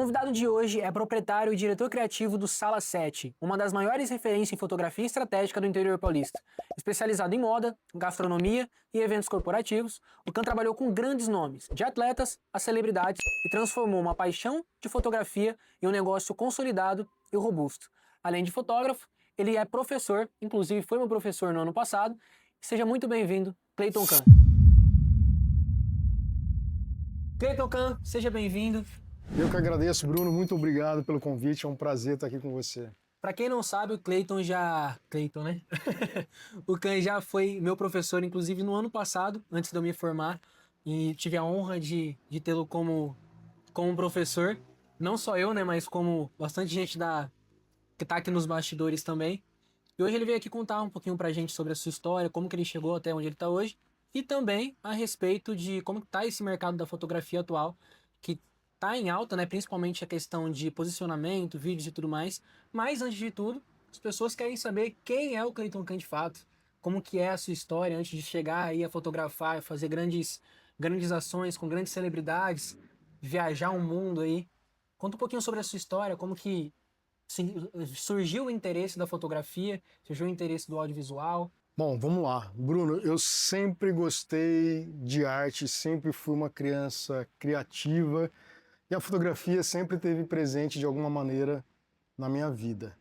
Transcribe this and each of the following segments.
convidado de hoje é proprietário e diretor criativo do Sala 7, uma das maiores referências em fotografia estratégica do interior paulista. Especializado em moda, gastronomia e eventos corporativos, o Can trabalhou com grandes nomes, de atletas a celebridades, e transformou uma paixão de fotografia em um negócio consolidado e robusto. Além de fotógrafo, ele é professor, inclusive foi meu professor no ano passado. Seja muito bem-vindo, Cleiton Can. Cleiton Can, seja bem-vindo. Eu que agradeço, Bruno. Muito obrigado pelo convite. É um prazer estar aqui com você. Pra quem não sabe, o Cleiton já... Cleiton, né? O Can já foi meu professor, inclusive, no ano passado, antes de eu me formar. E tive a honra de tê-lo como professor. Não só eu, né? Mas como bastante gente que tá aqui nos bastidores também. E hoje ele veio aqui contar um pouquinho pra gente sobre a sua história, como que ele chegou até onde ele tá hoje. E também a respeito de como tá esse mercado da fotografia atual, que tá em alta, né? Principalmente a questão de posicionamento, vídeos e tudo mais. Mas, antes de tudo, as pessoas querem saber quem é o Cleiton Can de fato. Como que é a sua história antes de chegar aí a fotografar, fazer grandes ações com grandes celebridades, viajar o mundo aí. Conta um pouquinho sobre a sua história, como que surgiu o interesse da fotografia, surgiu o interesse do audiovisual. Bom, vamos lá. Bruno, eu sempre gostei de arte, sempre fui uma criança criativa e a fotografia sempre esteve presente de alguma maneira na minha vida.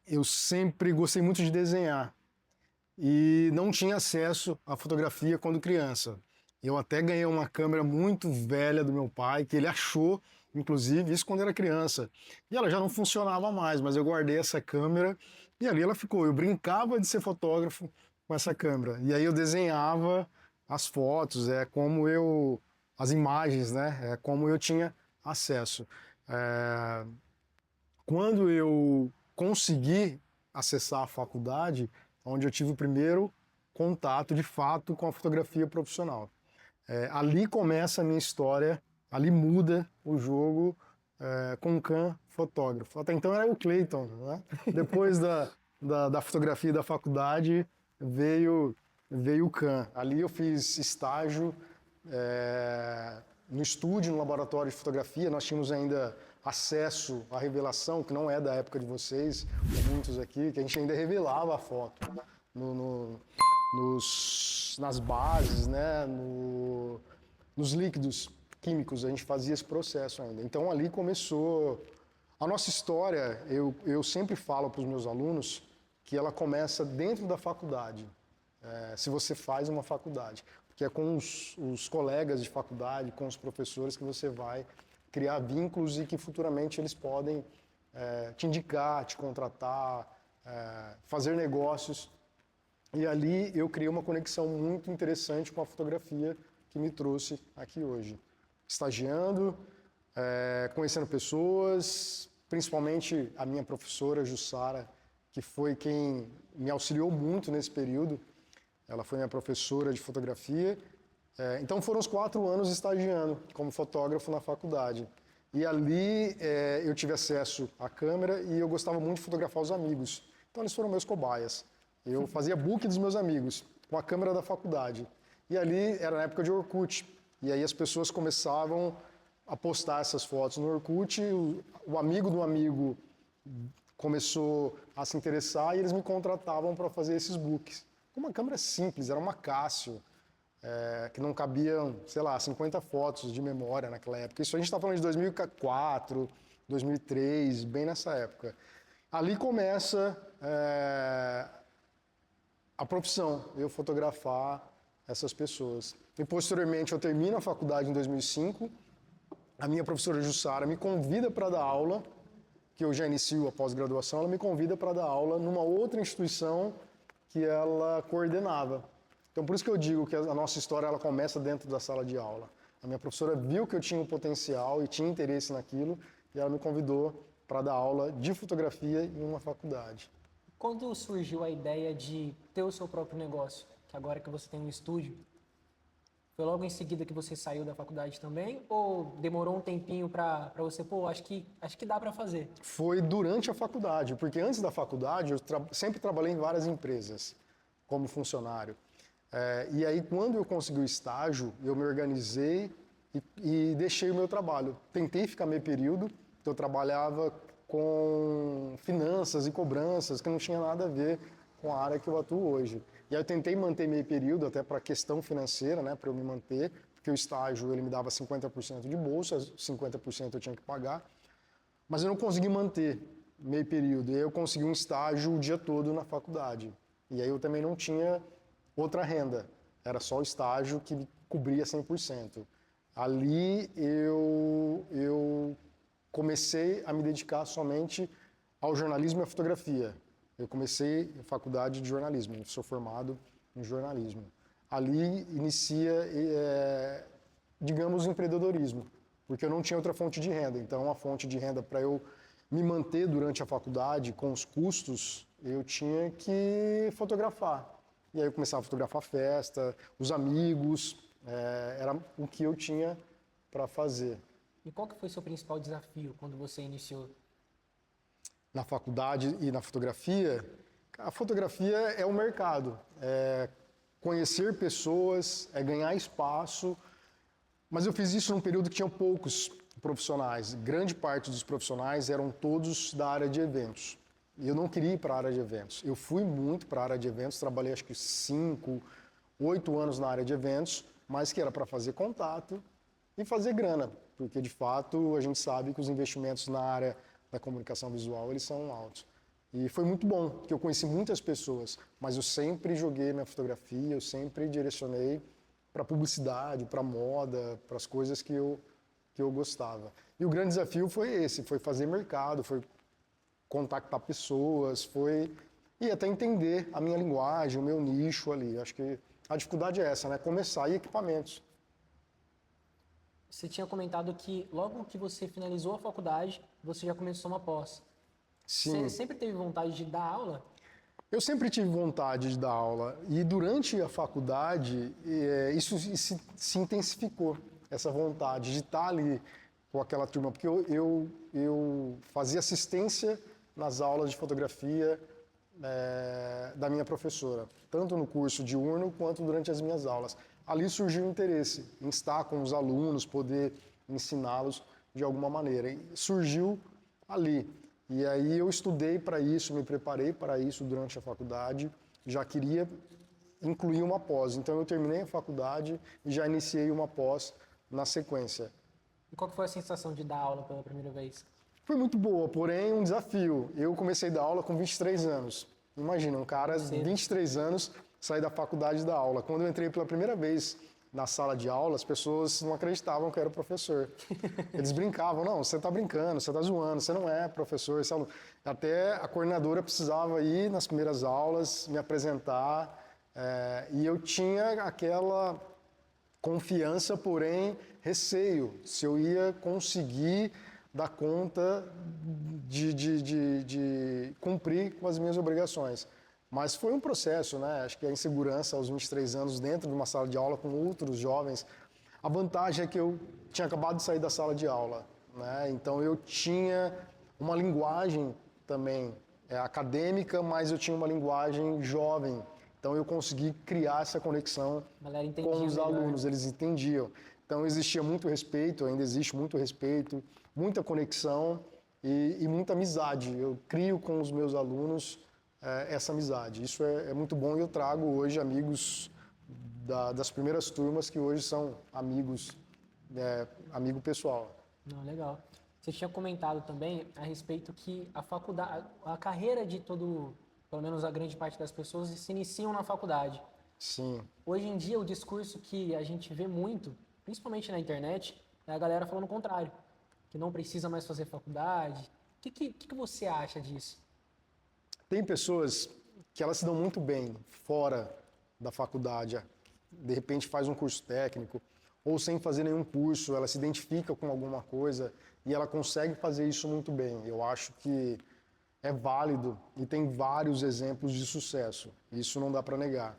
Eu sempre gostei muito de desenhar e não tinha acesso à fotografia quando criança. Eu até ganhei uma câmera muito velha do meu pai, que ele achou, inclusive, isso quando era criança. E ela já não funcionava mais, mas eu guardei essa câmera e ali ela ficou. Eu brincava de ser fotógrafo com essa câmera. E aí eu desenhava as fotos, as imagens, né? É como eu tinha acesso. Quando eu consegui acessar a faculdade, onde eu tive o primeiro contato de fato com a fotografia profissional. Ali começa a minha história, ali muda o jogo com o Can fotógrafo. Até então era o Cleiton, né? Depois da fotografia da faculdade veio o Can. Ali eu fiz estágio no estúdio, no laboratório de fotografia. Nós tínhamos ainda acesso à revelação, que não é da época de vocês, muitos aqui, que a gente ainda revelava a foto nas bases, né? Nos líquidos químicos, a gente fazia esse processo ainda. Então ali começou a nossa história. Eu sempre falo para os meus alunos que ela começa dentro da faculdade, se você faz uma faculdade, porque é com os colegas de faculdade, com os professores que você vai criar vínculos e que futuramente eles podem te indicar, te contratar, fazer negócios. E ali eu criei uma conexão muito interessante com a fotografia que me trouxe aqui hoje. Estagiando, conhecendo pessoas, principalmente a minha professora Jussara, que foi quem me auxiliou muito nesse período. Ela foi minha professora de fotografia. Então foram os 4 anos estagiando como fotógrafo na faculdade. E ali eu tive acesso à câmera e eu gostava muito de fotografar os amigos. Então eles foram meus cobaias. Eu fazia book dos meus amigos com a câmera da faculdade. E ali era na época de Orkut. E aí as pessoas começavam a postar essas fotos no Orkut. O amigo do amigo começou a se interessar e eles me contratavam para fazer esses books. Com uma câmera simples, era uma Casio. Que não cabiam, sei lá, 50 fotos de memória naquela época. Isso a gente está falando de 2004, 2003, bem nessa época. Ali começa a profissão, eu fotografar essas pessoas. E posteriormente eu termino a faculdade em 2005, a minha professora Jussara me convida para dar aula, que eu já inicio a pós-graduação, ela me convida para dar aula numa outra instituição que ela coordenava. Então, por isso que eu digo que a nossa história ela começa dentro da sala de aula. A minha professora viu que eu tinha um potencial e tinha interesse naquilo e ela me convidou para dar aula de fotografia em uma faculdade. Quando surgiu a ideia de ter o seu próprio negócio, que agora que você tem um estúdio, foi logo em seguida que você saiu da faculdade também? Ou demorou um tempinho para você, acho que dá para fazer? Foi durante a faculdade, porque antes da faculdade eu sempre trabalhei em várias empresas como funcionário. E aí, quando eu consegui o estágio, eu me organizei e deixei o meu trabalho. Tentei ficar meio período, eu trabalhava com finanças e cobranças, que não tinha nada a ver com a área que eu atuo hoje. E aí eu tentei manter meio período, até para a questão financeira, né, para eu me manter, porque o estágio ele me dava 50% de bolsa, 50% eu tinha que pagar, mas eu não consegui manter meio período, e aí eu consegui um estágio o dia todo na faculdade. E aí eu também não tinha outra renda, era só o estágio que me cobria 100%. Ali eu comecei a me dedicar somente ao jornalismo e à fotografia. Eu comecei a faculdade de jornalismo, sou formado em jornalismo. Ali inicia, digamos, o empreendedorismo, porque eu não tinha outra fonte de renda. Então, a fonte de renda para eu me manter durante a faculdade, com os custos, eu tinha que fotografar. E aí eu começava a fotografar festa, os amigos, era o que eu tinha para fazer. E qual que foi o seu principal desafio quando você iniciou? Na faculdade e na fotografia, a fotografia é o mercado, é conhecer pessoas, é ganhar espaço, mas eu fiz isso num período que tinha poucos profissionais, grande parte dos profissionais eram todos da área de eventos. E eu não queria ir para a área de eventos. Eu fui muito para a área de eventos, trabalhei acho que 5, 8 anos na área de eventos, mas que era para fazer contato e fazer grana, porque de fato a gente sabe que os investimentos na área da comunicação visual eles são altos. E foi muito bom, porque eu conheci muitas pessoas, mas eu sempre joguei minha fotografia, eu sempre direcionei para publicidade, para moda, para as coisas que eu gostava. E o grande desafio foi esse, foi fazer mercado, foi contactar pessoas, foi e até entender a minha linguagem, o meu nicho ali. Acho que a dificuldade é essa, né? Começar e equipamentos. Você tinha comentado que logo que você finalizou a faculdade, você já começou uma pós. Sim. Você sempre teve vontade de dar aula? Eu sempre tive vontade de dar aula e durante a faculdade isso se intensificou, essa vontade de estar ali com aquela turma, porque eu fazia assistência nas aulas de fotografia da minha professora, tanto no curso diurno quanto durante as minhas aulas. Ali surgiu o interesse em estar com os alunos, poder ensiná-los de alguma maneira. E surgiu ali. E aí eu estudei para isso, me preparei para isso durante a faculdade, já queria incluir uma pós. Então eu terminei a faculdade e já iniciei uma pós na sequência. E qual que foi a sensação de dar aula pela primeira vez? Foi muito boa, porém um desafio. Eu comecei a dar aula com 23 anos. Imagina, um cara de 23 anos sair da faculdade da aula. Quando eu entrei pela primeira vez na sala de aula, as pessoas não acreditavam que eu era professor. Eles brincavam, não, você está brincando, você está zoando, você não é professor. Você é aluno. Até a coordenadora precisava ir nas primeiras aulas, me apresentar, e eu tinha aquela confiança, porém receio, se eu ia conseguir dar conta de cumprir com as minhas obrigações. Mas foi um processo, né? Acho que a insegurança aos 23 anos dentro de uma sala de aula com outros jovens. A vantagem é que eu tinha acabado de sair da sala de aula, né? Então eu tinha uma linguagem também acadêmica, mas eu tinha uma linguagem jovem. Então eu consegui criar essa conexão com os alunos, eles entendiam. Então existia muito respeito, ainda existe muito respeito, muita conexão e muita amizade. Eu crio com os meus alunos essa amizade. Isso é muito bom e eu trago hoje amigos das primeiras turmas que hoje são amigos, amigo pessoal. Não, legal. Você tinha comentado também a respeito que a faculdade, a carreira de todo, pelo menos a grande parte das pessoas, se iniciam na faculdade. Sim. Hoje em dia, o discurso que a gente vê muito, principalmente na internet, é a galera falando o contrário, que não precisa mais fazer faculdade. O que você acha disso? Tem pessoas que elas se dão muito bem fora da faculdade, de repente faz um curso técnico, ou sem fazer nenhum curso, ela se identifica com alguma coisa e ela consegue fazer isso muito bem. Eu acho que é válido e tem vários exemplos de sucesso, isso não dá para negar.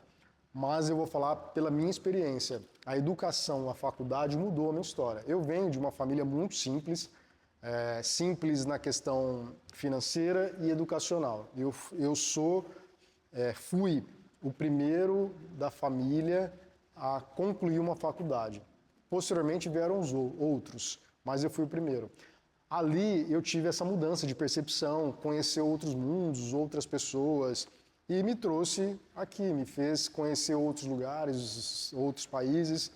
Mas eu vou falar pela minha experiência. A educação, a faculdade mudou a minha história. Eu venho de uma família muito simples, simples na questão financeira e educacional. Eu fui o primeiro da família a concluir uma faculdade. Posteriormente vieram os outros, mas eu fui o primeiro. Ali eu tive essa mudança de percepção, conhecer outros mundos, outras pessoas, e me trouxe aqui, me fez conhecer outros lugares, outros países,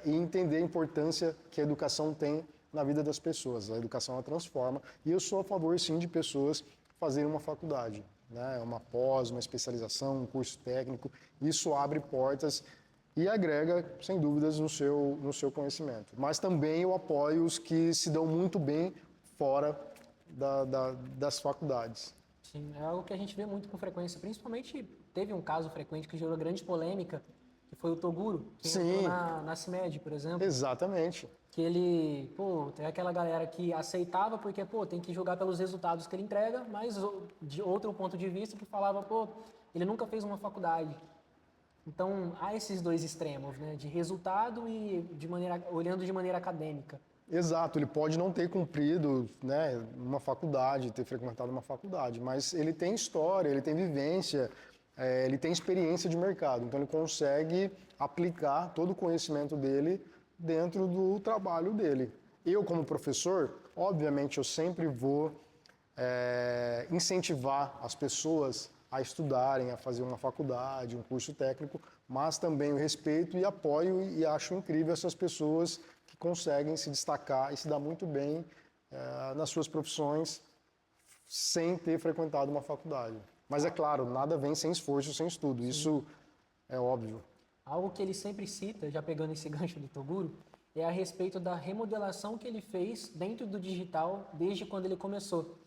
e entender a importância que a educação tem na vida das pessoas. A educação ela transforma, e eu sou a favor, sim, de pessoas fazerem uma faculdade, né? Uma pós, uma especialização, um curso técnico. Isso abre portas e agrega, sem dúvidas, no seu conhecimento. Mas também eu apoio os que se dão muito bem fora das faculdades. Sim, é algo que a gente vê muito com frequência. Principalmente, teve um caso frequente que gerou grande polêmica, que foi o Toguro, que entrou na CIMED, por exemplo. Exatamente. Que ele, tem aquela galera que aceitava porque, tem que julgar pelos resultados que ele entrega, mas de outro ponto de vista que falava, ele nunca fez uma faculdade. Então, há esses dois extremos, né, de resultado e olhando de maneira acadêmica. Exato, ele pode não ter cumprido, né, uma faculdade, ter frequentado uma faculdade, mas ele tem história, ele tem vivência, ele tem experiência de mercado, então ele consegue aplicar todo o conhecimento dele dentro do trabalho dele. Eu, como professor, obviamente eu sempre vou incentivar as pessoas a estudarem, a fazer uma faculdade, um curso técnico, mas também eu respeito e apoio e acho incrível essas pessoas que conseguem se destacar e se dar muito bem nas suas profissões sem ter frequentado uma faculdade. Mas é claro, nada vem sem esforço, sem estudo, isso é óbvio. Algo que ele sempre cita, já pegando esse gancho do Toguro, é a respeito da remodelação que ele fez dentro do digital desde quando ele começou.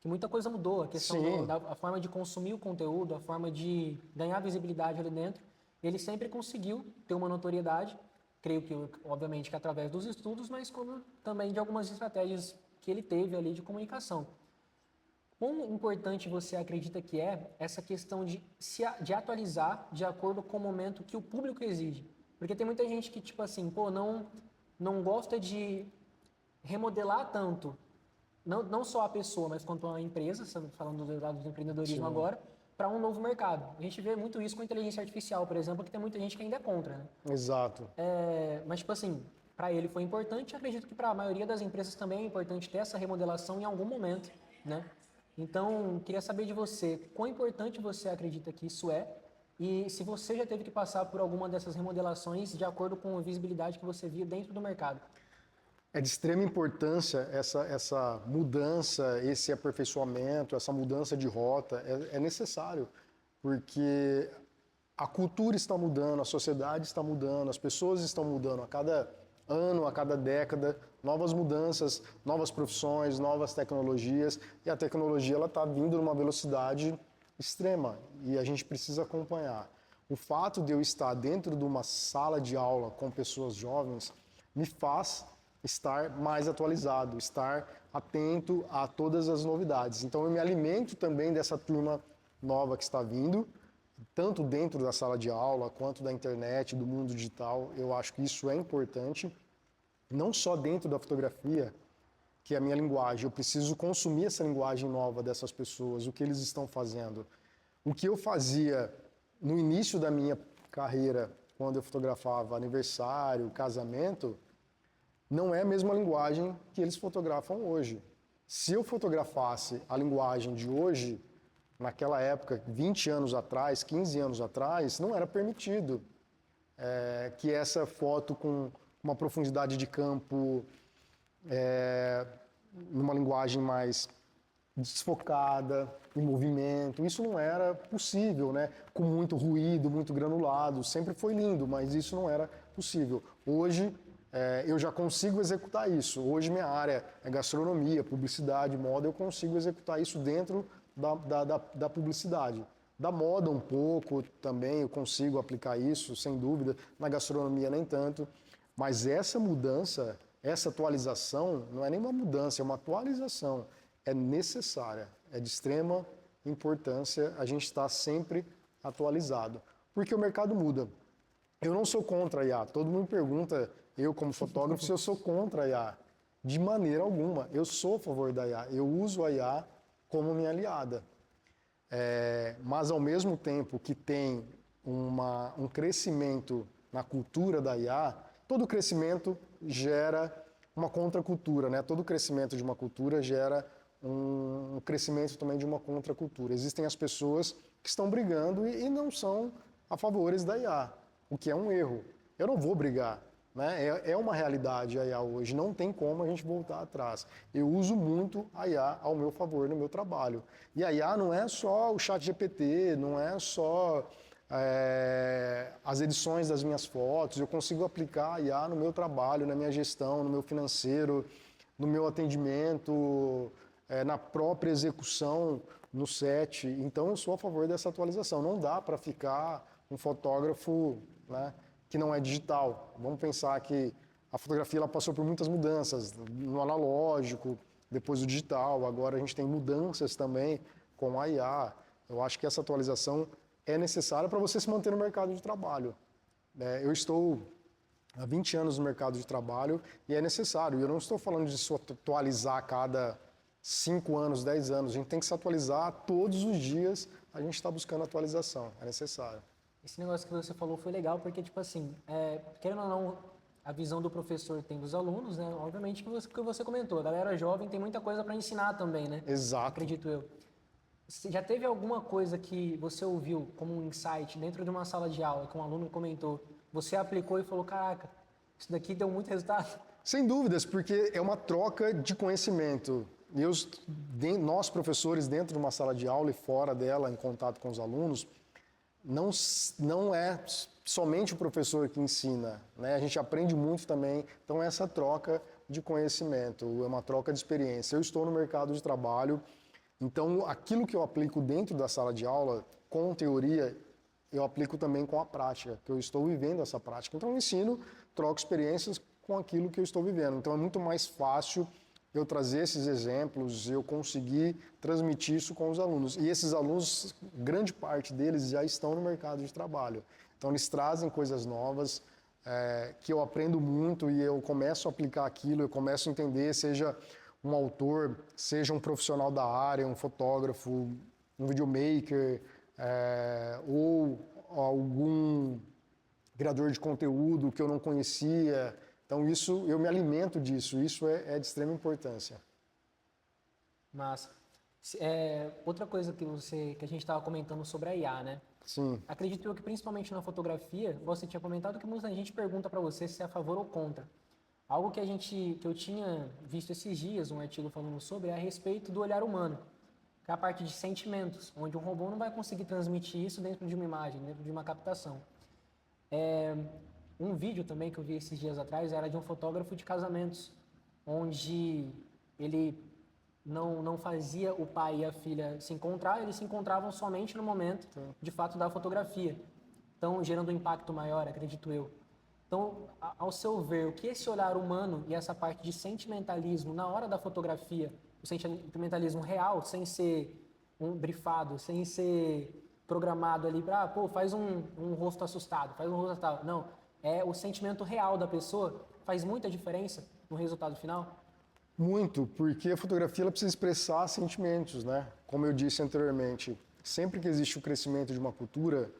Que muita coisa mudou, a questão da forma de consumir o conteúdo, a forma de ganhar visibilidade ali dentro. Ele sempre conseguiu ter uma notoriedade, creio que, obviamente, que através dos estudos, mas como também de algumas estratégias que ele teve ali de comunicação. Quão importante você acredita que é essa questão de atualizar de acordo com o momento que o público exige? Porque tem muita gente que, tipo assim, não gosta de remodelar tanto, não só a pessoa, mas quanto a empresa, falando do lado do empreendedorismo agora, para um novo mercado. A gente vê muito isso com a inteligência artificial, por exemplo, que tem muita gente que ainda é contra, né? Exato. Mas, tipo assim, para ele foi importante, acredito que para a maioria das empresas também é importante ter essa remodelação em algum momento, né? Então, queria saber de você, quão importante você acredita que isso é e se você já teve que passar por alguma dessas remodelações de acordo com a visibilidade que você via dentro do mercado. É de extrema importância essa mudança, esse aperfeiçoamento, essa mudança de rota, é necessário, porque a cultura está mudando, a sociedade está mudando, as pessoas estão mudando a cada ano, a cada década, novas mudanças, novas profissões, novas tecnologias, e a tecnologia ela está vindo numa velocidade extrema e a gente precisa acompanhar. O fato de eu estar dentro de uma sala de aula com pessoas jovens me faz estar mais atualizado, estar atento a todas as novidades. Então eu me alimento também dessa turma nova que está vindo, tanto dentro da sala de aula, quanto da internet, do mundo digital. Eu acho que isso é importante, não só dentro da fotografia, que é a minha linguagem. Eu preciso consumir essa linguagem nova dessas pessoas, o que eles estão fazendo. O que eu fazia no início da minha carreira, quando eu fotografava aniversário, casamento, não é a mesma linguagem que eles fotografam hoje. Se eu fotografasse a linguagem de hoje, naquela época, 20 anos atrás, 15 anos atrás, não era permitido que essa foto com uma profundidade de campo, numa linguagem mais desfocada, em movimento, isso não era possível, né? Com muito ruído, muito granulado, sempre foi lindo, mas isso não era possível. Hoje, eu já consigo executar isso. Hoje minha área é gastronomia, publicidade, moda, eu consigo executar isso dentro da publicidade. Da moda um pouco também, eu consigo aplicar isso, sem dúvida. Na gastronomia nem tanto. Mas essa mudança, essa atualização, não é nem uma mudança, é uma atualização. É necessária, é de extrema importância a gente estar sempre atualizado. Porque o mercado muda. Eu não sou contra a IA. Todo mundo me pergunta, eu como fotógrafo, se eu sou contra a IA. De maneira alguma. Eu sou a favor da IA. Eu uso a IA como minha aliada. Mas ao mesmo tempo que tem um crescimento na cultura da IA, todo crescimento gera uma contracultura, né? Todo crescimento de uma cultura gera um crescimento também de uma contracultura. Existem as pessoas que estão brigando e não são a favores da IA, o que é um erro. Eu não vou brigar, né? É uma realidade a IA hoje, não tem como a gente voltar atrás. Eu uso muito a IA ao meu favor no meu trabalho. E a IA não é só o ChatGPT, não é só as edições das minhas fotos, eu consigo aplicar a IA no meu trabalho, na minha gestão, no meu financeiro, no meu atendimento, na própria execução, no set. Então eu sou a favor dessa atualização. Não dá para ficar um fotógrafo, né, que não é digital. Vamos pensar que a fotografia ela passou por muitas mudanças, no analógico, depois do digital, agora a gente tem mudanças também com a IA. Eu acho que essa atualização é necessária para você se manter no mercado de trabalho. Eu estou há 20 anos no mercado de trabalho e é necessário. Eu não estou falando de se atualizar a cada 5 anos, 10 anos. A gente tem que se atualizar todos os dias. A gente está buscando atualização. É necessário. Esse negócio que você falou foi legal porque, tipo assim, querendo ou não, a visão do professor tem dos alunos, né? Obviamente que você comentou, a galera jovem tem muita coisa para ensinar também, né? Exato. Acredito eu. Já teve alguma coisa que você ouviu como um insight dentro de uma sala de aula que um aluno comentou, você aplicou e falou, caraca, isso daqui deu muito resultado? Sem dúvidas, porque é uma troca de conhecimento. Nós, professores, dentro de uma sala de aula e fora dela, em contato com os alunos, não é somente o professor que ensina, né? A gente aprende muito também. Então, essa troca de conhecimento, é uma troca de experiência. Eu estou no mercado de trabalho, então aquilo que eu aplico dentro da sala de aula, com teoria, eu aplico também com a prática, que eu estou vivendo essa prática. Então, eu ensino, troco experiências com aquilo que eu estou vivendo. Então, é muito mais fácil eu trazer esses exemplos, eu conseguir transmitir isso com os alunos. E esses alunos, grande parte deles já estão no mercado de trabalho. Então, eles trazem coisas novas que eu aprendo muito e eu começo a aplicar aquilo, eu começo a entender, seja um autor, seja um profissional da área, um fotógrafo, um videomaker, ou algum criador de conteúdo que eu não conhecia. Então, eu me alimento disso, isso é de extrema importância. Massa. Outra coisa que a gente estava comentando sobre a IA, né? Sim. Acredito eu que principalmente na fotografia, você tinha comentado que muita gente pergunta para você se é a favor ou contra. Algo que eu tinha visto esses dias, um artigo falando sobre, é a respeito do olhar humano, que é a parte de sentimentos, onde um robô não vai conseguir transmitir isso dentro de uma imagem, dentro de uma captação. Um vídeo também que eu vi esses dias atrás era de um fotógrafo de casamentos, onde ele não fazia o pai e a filha se encontrar, eles se encontravam somente no momento, de fato, da fotografia. Então, gerando um impacto maior, acredito eu. Então, ao seu ver, o que esse olhar humano e essa parte de sentimentalismo na hora da fotografia, o sentimentalismo real, sem ser um brifado, sem ser programado ali para, faz um rosto assustado, faz um rosto assustado. Não, é o sentimento real da pessoa, faz muita diferença no resultado final? Muito, porque a fotografia ela precisa expressar sentimentos, né? Como eu disse anteriormente, sempre que existe o crescimento de uma cultura,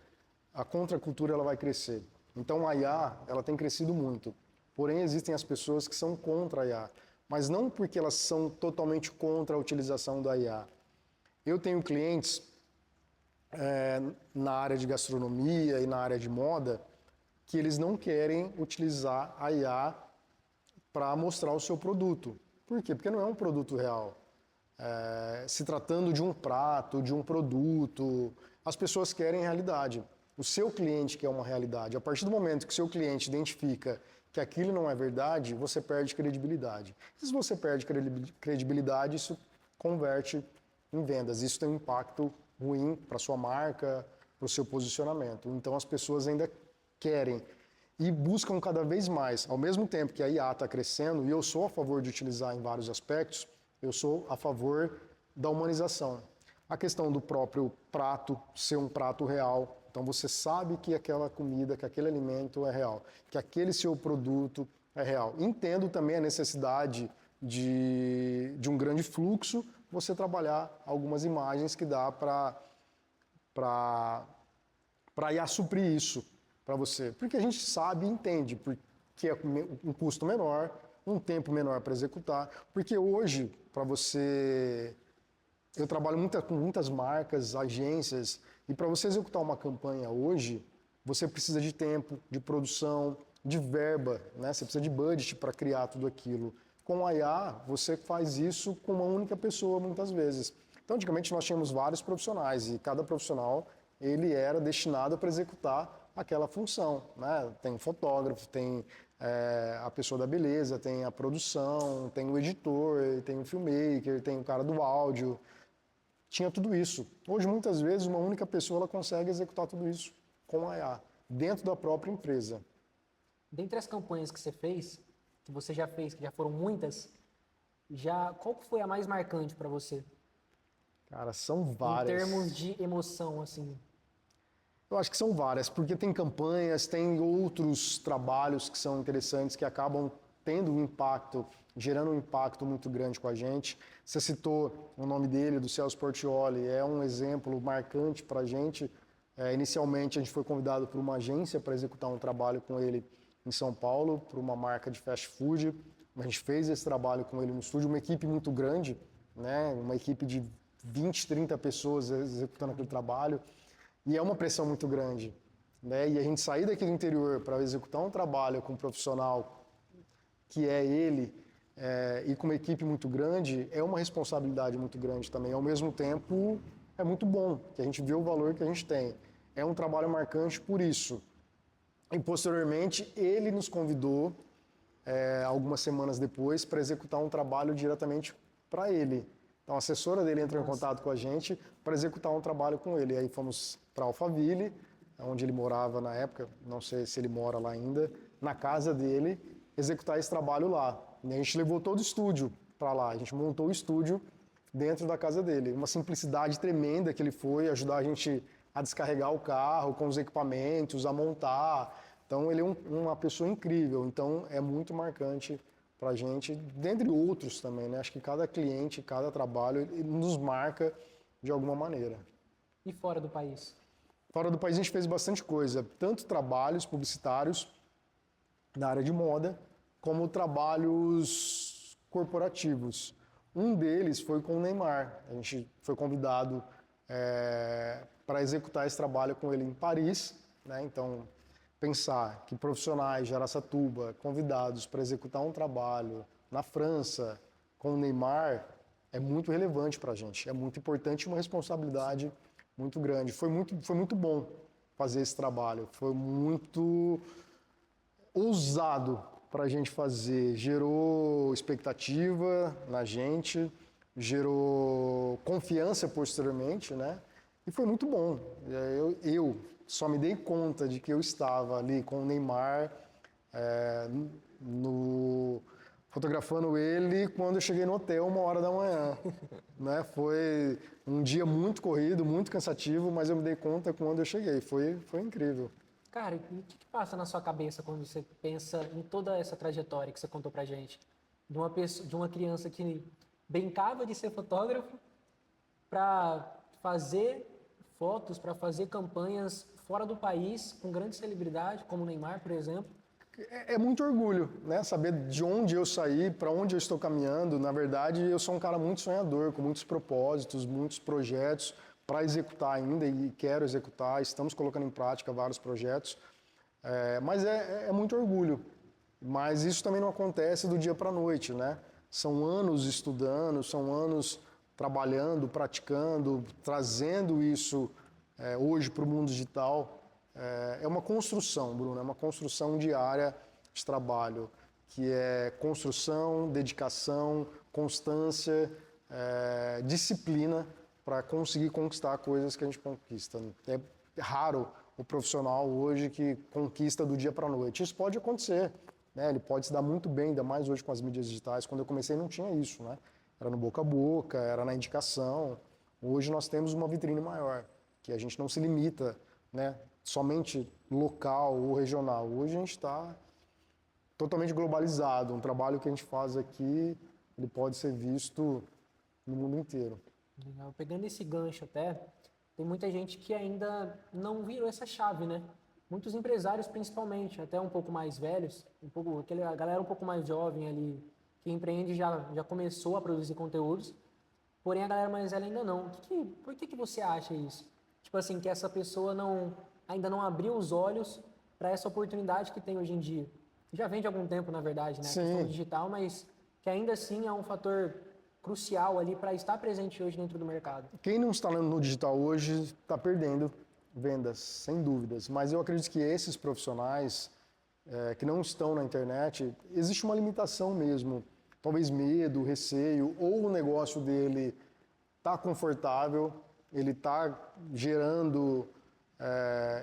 a contracultura ela vai crescer. Então a IA, ela tem crescido muito. Porém, existem as pessoas que são contra a IA, mas não porque elas são totalmente contra a utilização da IA. Eu tenho clientes na área de gastronomia e na área de moda que eles não querem utilizar a IA para mostrar o seu produto. Por quê? Porque não é um produto real. Se tratando de um prato, de um produto, as pessoas querem realidade. O seu cliente quer uma realidade. A partir do momento que o seu cliente identifica que aquilo não é verdade, você perde credibilidade. E se você perde credibilidade, isso converte em vendas. Isso tem um impacto ruim para a sua marca, para o seu posicionamento. Então as pessoas ainda querem e buscam cada vez mais. Ao mesmo tempo que a IA está crescendo, e eu sou a favor de utilizar em vários aspectos, eu sou a favor da humanização. A questão do próprio prato ser um prato real. Então você sabe que aquela comida, que aquele alimento é real, que aquele seu produto é real. Entendo também a necessidade de um grande fluxo, você trabalhar algumas imagens que dá para ir a suprir isso para você. Porque a gente sabe e entende que é um custo menor, um tempo menor para executar, porque hoje, para você... Eu trabalho com muitas marcas, agências, e para você executar uma campanha hoje, você precisa de tempo, de produção, de verba, né? Você precisa de budget para criar tudo aquilo. Com a IA, você faz isso com uma única pessoa, muitas vezes. Então, antigamente, nós tínhamos vários profissionais, e cada profissional ele era destinado para executar aquela função, né? Tem o fotógrafo, tem a pessoa da beleza, tem a produção, tem o editor, tem o filmmaker, tem o cara do áudio. Tinha tudo isso. Hoje, muitas vezes, uma única pessoa ela consegue executar tudo isso com a IA, dentro da própria empresa. Dentre as campanhas que você fez, que você já fez, que já foram muitas, qual que foi a mais marcante para você? Cara, são Em várias. termos de emoção, assim. Eu acho que são várias, porque tem campanhas, tem outros trabalhos que são interessantes, que acabam tendo um impacto, gerando um impacto muito grande com a gente. Você citou o nome dele, do Celso Portiolli, é um exemplo marcante para a gente. Inicialmente, a gente foi convidado por uma agência para executar um trabalho com ele em São Paulo, por uma marca de fast food. A gente fez esse trabalho com ele no estúdio, uma equipe muito grande, né? Uma equipe de 20, 30 pessoas executando aquele trabalho. E é uma pressão muito grande, né? E a gente sair daqui do interior para executar um trabalho com um profissional que é ele e com uma equipe muito grande é uma responsabilidade muito grande também. Ao mesmo tempo, é muito bom que a gente vê o valor que a gente tem. É um trabalho marcante por isso. E posteriormente, ele nos convidou, algumas semanas depois, para executar um trabalho diretamente para ele. Então, a assessora dele entrou em contato com a gente para executar um trabalho com ele. Aí fomos para Alphaville, onde ele morava na época, não sei se ele mora lá ainda, na casa dele, executar esse trabalho lá. E a gente levou todo o estúdio para lá, a gente montou o estúdio dentro da casa dele. Uma simplicidade tremenda que ele foi, ajudar a gente a descarregar o carro com os equipamentos, a montar. Então, ele é uma pessoa incrível, então é muito marcante para a gente, dentre outros também, né? Acho que cada cliente, cada trabalho, ele nos marca de alguma maneira. E fora do país? Fora do país a gente fez bastante coisa, tanto trabalhos publicitários na área de moda, como trabalhos corporativos. Um deles foi com o Neymar. A gente foi convidado para executar esse trabalho com ele em Paris, né? Então, pensar que profissionais de Araçatuba, convidados para executar um trabalho na França com o Neymar, é muito relevante para a gente. É muito importante e uma responsabilidade muito grande. Foi muito bom fazer esse trabalho. Foi muito ousado para a gente fazer. Gerou expectativa na gente, gerou confiança posteriormente, né? E foi muito bom. Eu só me dei conta de que eu estava ali com o Neymar, fotografando ele quando eu cheguei no hotel 1h da manhã. Né? Foi um dia muito corrido, muito cansativo, mas eu me dei conta quando eu cheguei. Foi incrível. Cara, e o que passa na sua cabeça quando você pensa em toda essa trajetória que você contou pra gente? De uma criança que brincava de ser fotógrafo para fazer fotos, para fazer campanhas fora do país, com grandes celebridades, como o Neymar, por exemplo. É muito orgulho, né? Saber de onde eu saí, para onde eu estou caminhando. Na verdade, eu sou um cara muito sonhador, com muitos propósitos, muitos projetos para executar ainda e quero executar. Estamos colocando em prática vários projetos. Mas é muito orgulho. Mas isso também não acontece do dia para a noite, né? São anos estudando, são anos trabalhando, praticando, trazendo isso hoje para o mundo digital. É uma construção, Bruno, é uma construção diária de trabalho, que é construção, dedicação, constância, disciplina para conseguir conquistar coisas que a gente conquista. É raro o profissional hoje que conquista do dia para a noite. Isso pode acontecer, né? Ele pode se dar muito bem, ainda mais hoje com as mídias digitais. Quando eu comecei não tinha isso, né? Era no boca a boca, era na indicação. Hoje nós temos uma vitrine maior, que a gente não se limita, né, somente local ou regional. Hoje a gente está totalmente globalizado. Um trabalho que a gente faz aqui, ele pode ser visto no mundo inteiro. Legal. Pegando esse gancho até, tem muita gente que ainda não virou essa chave, né? muitos empresários, principalmente, até um pouco mais velhos, a galera um pouco mais jovem ali, que empreende já começou a produzir conteúdos, porém a galera mais velha ainda não. Por que você acha isso? Tipo assim, que essa pessoa ainda não abriu os olhos para essa oportunidade que tem hoje em dia. Já vem de algum tempo, na verdade, né? A questão digital, mas que ainda assim é um fator crucial ali para estar presente hoje dentro do mercado. Quem não está no digital hoje está perdendo vendas, sem dúvidas. Mas eu acredito que esses profissionais que não estão na internet, existe uma limitação mesmo. Talvez medo, receio, ou o negócio dele está confortável, ele está gerando,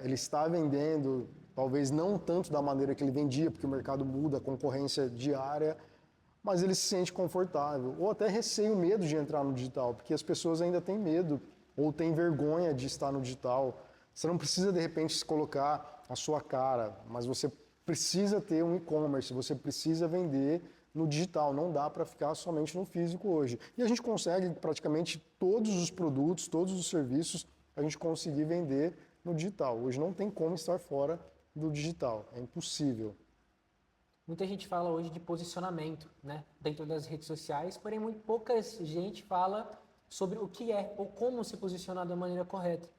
ele está vendendo, talvez não tanto da maneira que ele vendia, porque o mercado muda, a concorrência diária, mas ele se sente confortável, ou até receio, medo de entrar no digital, porque as pessoas ainda têm medo, ou têm vergonha de estar no digital. Você não precisa, de repente, se colocar a sua cara, mas você precisa ter um e-commerce, você precisa vender no digital, não dá para ficar somente no físico hoje. E a gente consegue praticamente todos os produtos, todos os serviços, a gente conseguir vender no digital. Hoje não tem como estar fora do digital, é impossível. Muita gente fala hoje de posicionamento, né, dentro das redes sociais, porém muito pouca gente fala sobre o que é ou como se posicionar da maneira correta.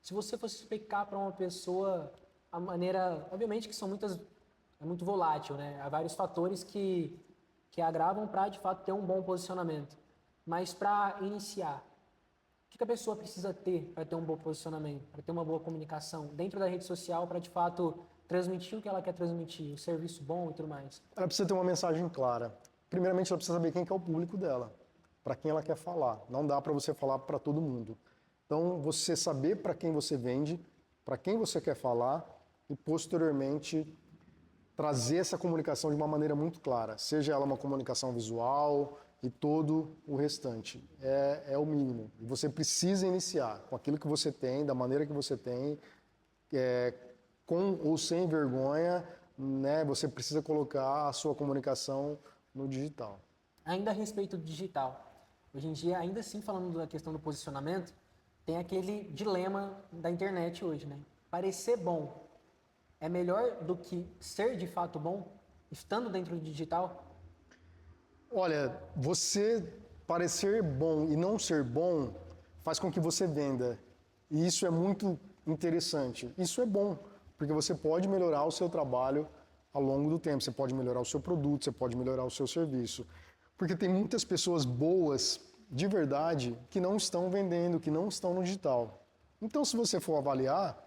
Se você fosse explicar para uma pessoa a maneira, obviamente que é muito volátil, né? Há vários fatores que agravam para de fato ter um bom posicionamento. Mas para iniciar, o que a pessoa precisa ter para ter um bom posicionamento, para ter uma boa comunicação dentro da rede social, para de fato transmitir o que ela quer transmitir, o serviço bom e tudo mais? Ela precisa ter uma mensagem clara. Primeiramente, ela precisa saber quem que é o público dela, para quem ela quer falar. Não dá para você falar para todo mundo. Então, você saber para quem você vende, para quem você quer falar e, posteriormente, trazer essa comunicação de uma maneira muito clara. Seja ela uma comunicação visual e todo o restante. É o mínimo. E você precisa iniciar com aquilo que você tem, da maneira que você tem, com ou sem vergonha, né? Você precisa colocar a sua comunicação no digital. Ainda a respeito do digital, hoje em dia, ainda assim falando da questão do posicionamento, tem aquele dilema da internet hoje, né? Parecer bom é melhor do que ser de fato bom, estando dentro do digital? Olha, você parecer bom e não ser bom faz com que você venda. E isso é muito interessante. Isso é bom, porque você pode melhorar o seu trabalho ao longo do tempo. Você pode melhorar o seu produto, você pode melhorar o seu serviço. Porque tem muitas pessoas boas, de verdade, que não estão vendendo, que não estão no digital. Então, se você for avaliar,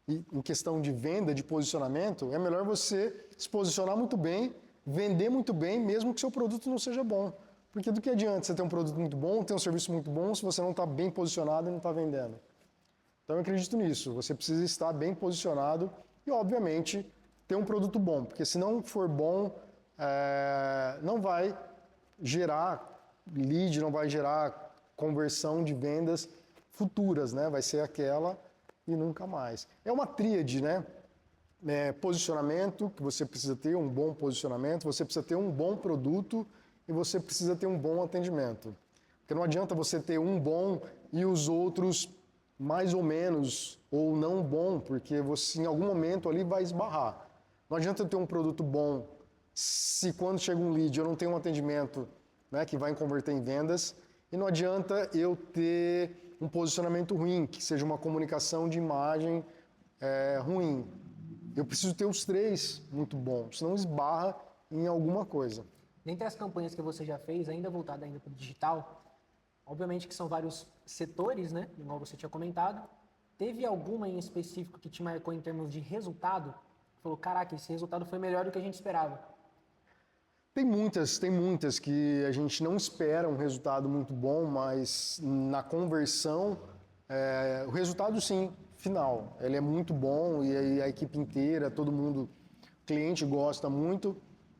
em questão de venda, de posicionamento, é melhor você se posicionar muito bem, vender muito bem, mesmo que seu produto não seja bom. Porque do que adianta você ter um produto muito bom, ter um serviço muito bom, se você não está bem posicionado e não está vendendo? Então eu acredito nisso, você precisa estar bem posicionado e, obviamente, ter um produto bom, porque se não for bom, não vai gerar lead, não vai gerar conversão de vendas futuras, né? Vai ser aquela e nunca mais. É uma tríade, né? Posicionamento, que você precisa ter um bom posicionamento, você precisa ter um bom produto e você precisa ter um bom atendimento. Porque não adianta você ter um bom e os outros mais ou menos, ou não bom, porque você em algum momento ali vai esbarrar. Não adianta eu ter um produto bom se quando chega um lead eu não tenho um atendimento, né, que vai converter em vendas, e não adianta eu ter um posicionamento ruim, que seja uma comunicação de imagem ruim. Eu preciso ter os três muito bons, senão esbarra em alguma coisa. Dentre as campanhas que você já fez, ainda voltada ainda para o digital, obviamente que são vários setores, né? Igual você tinha comentado. Teve alguma em específico que te marcou em termos de resultado? Falou, caraca, esse resultado foi melhor do que a gente esperava. Tem muitas que a gente não espera um resultado muito bom, mas na conversão, o resultado sim, final, ele é muito bom e a equipe inteira, todo mundo, cliente gosta muito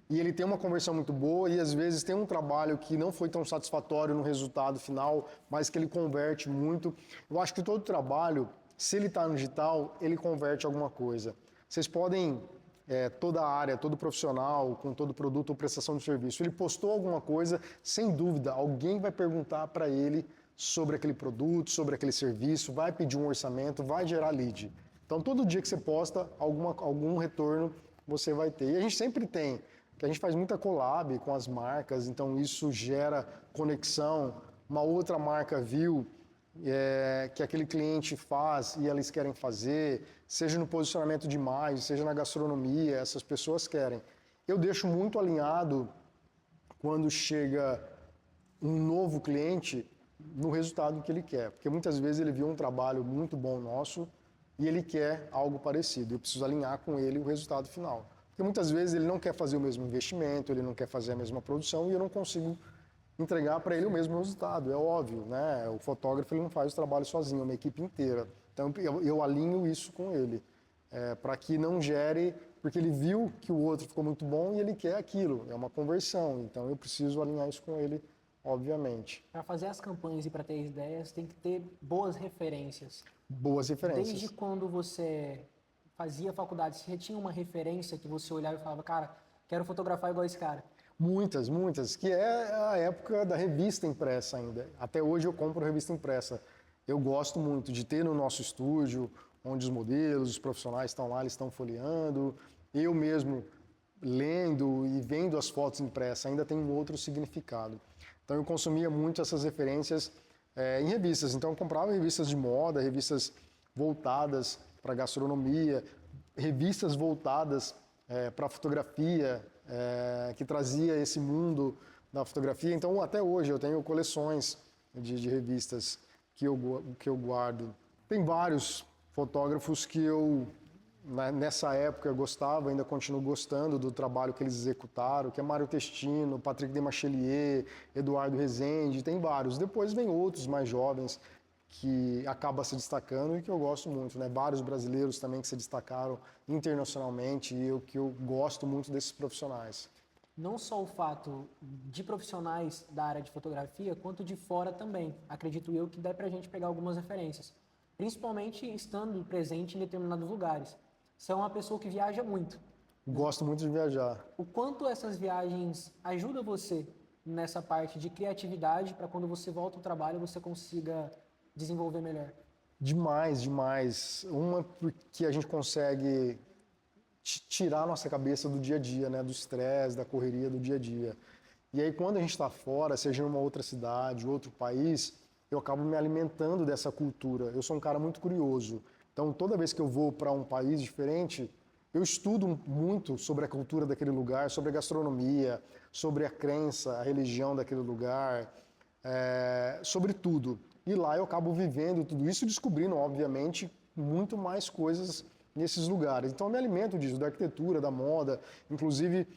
e ele tem uma conversão muito boa e às vezes tem um trabalho que não foi tão satisfatório no resultado final, mas que ele converte muito. Eu acho que todo trabalho, se ele está no digital, ele converte alguma coisa. Vocês podem, toda a área, todo profissional, com todo produto ou prestação de serviço, ele postou alguma coisa, sem dúvida, alguém vai perguntar para ele sobre aquele produto, sobre aquele serviço, vai pedir um orçamento, vai gerar lead. Então, todo dia que você posta, algum retorno você vai ter. E a gente sempre tem, que a gente faz muita collab com as marcas, então isso gera conexão. Uma outra marca viu que aquele cliente faz e eles querem fazer, seja no posicionamento de imagem, seja na gastronomia, essas pessoas querem. Eu deixo muito alinhado quando chega um novo cliente no resultado que ele quer, porque muitas vezes ele viu um trabalho muito bom nosso e ele quer algo parecido. Eu preciso alinhar com ele o resultado final. Porque muitas vezes ele não quer fazer o mesmo investimento, ele não quer fazer a mesma produção e eu não consigo entregar para ele o mesmo resultado, é óbvio, né? O fotógrafo ele não faz o trabalho sozinho, é uma equipe inteira. Então eu alinho isso com ele, para que não gere, porque ele viu que o outro ficou muito bom e ele quer aquilo, é uma conversão, então eu preciso alinhar isso com ele, obviamente. Para fazer as campanhas e para ter ideias, tem que ter boas referências. Boas referências. Desde quando você fazia faculdade, você tinha uma referência que você olhava e falava, cara, quero fotografar igual esse cara? Muitas, que é a época da revista impressa ainda. Até hoje eu compro revista impressa. Eu gosto muito de ter no nosso estúdio, onde os modelos, os profissionais estão lá, eles estão folheando. Eu mesmo lendo e vendo as fotos impressas ainda tem um outro significado. Então eu consumia muito essas referências em revistas. Então eu comprava revistas de moda, revistas voltadas para gastronomia, revistas voltadas para fotografia, que trazia esse mundo da fotografia. Então, até hoje, eu tenho coleções de revistas que eu guardo. Tem vários fotógrafos que eu, nessa época, gostava, ainda continuo gostando do trabalho que eles executaram, que é Mário Testino, Patrick Demachelier, Eduardo Rezende, tem vários. Depois vem outros mais jovens que acabam se destacando e que eu gosto muito, né? Vários brasileiros também que se destacaram internacionalmente e que eu gosto muito desses profissionais. Não só o fato de profissionais da área de fotografia, quanto de fora também. Acredito eu que dá pra gente pegar algumas referências. Principalmente estando presente em determinados lugares. Você é uma pessoa que viaja muito. Gosto muito de viajar. O quanto essas viagens ajudam você nessa parte de criatividade para quando você volta ao trabalho você consiga desenvolver melhor? Demais. Uma porque a gente consegue tirar a nossa cabeça do dia a dia, né? Do estresse, da correria do dia a dia. E aí quando a gente está fora, seja em uma outra cidade, outro país, eu acabo me alimentando dessa cultura. Eu sou um cara muito curioso. Então toda vez que eu vou para um país diferente, eu estudo muito sobre a cultura daquele lugar, sobre a gastronomia, sobre a crença, a religião daquele lugar, sobre tudo. E lá eu acabo vivendo tudo isso e descobrindo, obviamente, muito mais coisas nesses lugares. Então eu me alimento disso, da arquitetura, da moda. Inclusive,